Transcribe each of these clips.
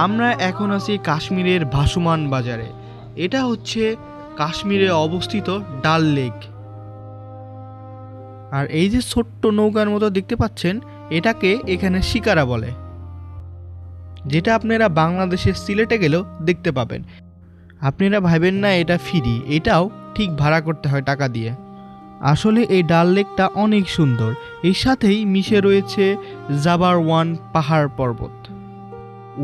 আমরা এখন আছি কাশ্মীরের ভাসমান বাজারে। এটা হচ্ছে কাশ্মীরে অবস্থিত ডাল লেক। আর এই যে ছোট্ট নৌকার মতো দেখতে পাচ্ছেন, এটাকে এখানে শিকারা বলে, যেটা আপনারা বাংলাদেশের সিলেটে গেলেও দেখতে পাবেন। আপনারা ভাবেন না এটা ফ্রি, এটাও ঠিক ভাড়া করতে হয় টাকা দিয়ে। আসলে এই ডাল লেকটা অনেক সুন্দর। এর সাথেই মিশে রয়েছে জাবারওয়ান পাহাড় পর্বত।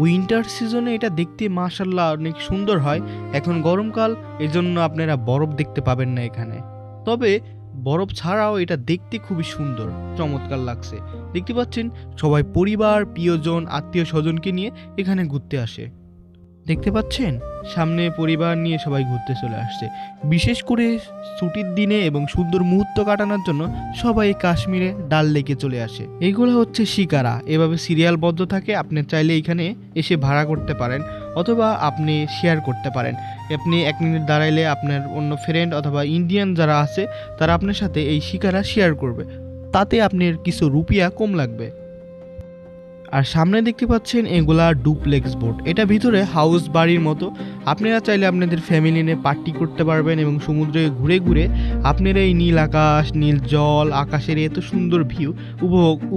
উইন্টার সিজনে এটা দেখতে মাশাআল্লাহ অনেক সুন্দর হয়। এখন গরমকাল, এজন্য আপনারা বরফ দেখতে পাবেন না এখানে। তবে বরফ ছাড়াও এটা দেখতে খুবই সুন্দর, চমৎকার লাগছে। দেখতে পাচ্ছেন সবাই পরিবার, প্রিয়জন, আত্মীয় স্বজনকে নিয়ে এখানে ঘুরতে আসে। দেখতে পাচ্ছেন সামনে পরিবার নিয়ে সবাই ঘুরতে চলে আসছে। বিশেষ করে ছুটির দিনে এবং সুন্দর মুহূর্ত কাটানোর জন্য সবাই কাশ্মীরে ডাল লেকে চলে আসে। এইগুলো হচ্ছে শিকারা, এভাবে সিরিয়ালবদ্ধ থাকে। আপনি চাইলে এখানে এসে ভাড়া করতে পারেন অথবা আপনি শেয়ার করতে পারেন। আপনি 1 মিনিট দাঁড়াইলে আপনার অন্য ফ্রেন্ড অথবা ইন্ডিয়ান যারা আছে তারা আপনার সাথে এই শিকারা শেয়ার করবে, তাতে আপনার কিছু রুপিয়া কম লাগবে। আর সামনে দেখতে পাচ্ছেন এগুলা ডুপ্লেক্স বোট। এটা ভিতরে হাউস বাড়ির মতো। আপনারা চাইলে আপনাদের ফ্যামিলি নিয়ে পার্টি করতে পারবেন এবং সমুদ্রে ঘুরে ঘুরে আপনারা এই নীল আকাশ, নীল জল, আকাশের এত সুন্দর ভিউ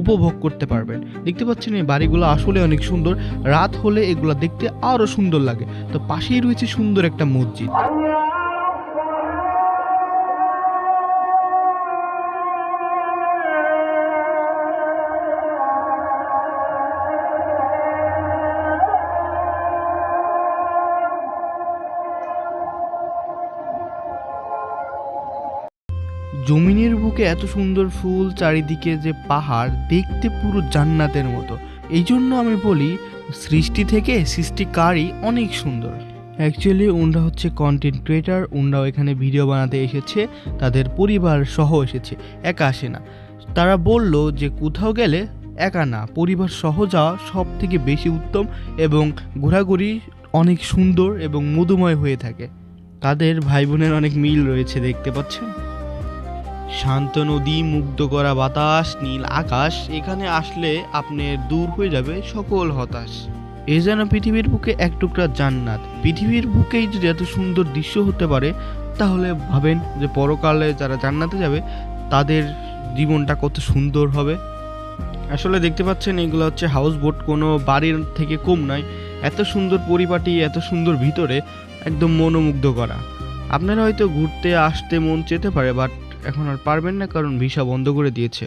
উপভোগ করতে পারবেন। দেখতে পাচ্ছেন এই বাড়িগুলো আসলে অনেক সুন্দর। রাত হলে এগুলো দেখতে আরও সুন্দর লাগে। তো পাশেই রয়েছে সুন্দর একটা মসজিদ। জমিনের বুকে এত সুন্দর ফুল, চারিদিকে যে পাহাড়, দেখতে পুরো জান্নাতের মতো। এই জন্য আমি বলি সৃষ্টি থেকে সৃষ্টিকারই অনেক সুন্দর। অ্যাকচুয়ালি ওনরা হচ্ছে কন্টেন্ট ক্রিয়েটার। ওনরাও এখানে ভিডিও বানাতে এসেছে, তাদের পরিবার সহ এসেছে, একা আসে না। তারা বলল যে কোথাও গেলে একা না, পরিবার সহ যাওয়া সব থেকে বেশি উত্তম এবং ঘোরাঘুরি অনেক সুন্দর এবং মধুময় হয়ে থাকে। তাদের ভাই বোনের অনেক মিল রয়েছে, দেখতে পাচ্ছেন। শান্ত নদী, মুগ্ধ করা বাতাস, নীল আকাশ, এখানে আসলে আপনার দূর হয়ে যাবে সকল হতাশ। এ যেন পৃথিবীর বুকে এক টুকরা জান্নাত। পৃথিবীর বুকেই যদি এত সুন্দর দৃশ্য হতে পারে, তাহলে ভাবেন যে পরকালে যারা জান্নাতে যাবে তাদের জীবনটা কত সুন্দর হবে। আসলে দেখতে পাচ্ছেন এগুলো হচ্ছে হাউস বোট, কোনো বাড়ির থেকে কম নয়। এত সুন্দর পরিপাটি, এত সুন্দর ভিতরে, একদম মনোমুগ্ধ করা। আপনারা হয়তো ঘুরতে আসতে মন চেতে পারে, বাট এখন আর পারবেন না, কারণ ভিসা বন্ধ করে দিয়েছে।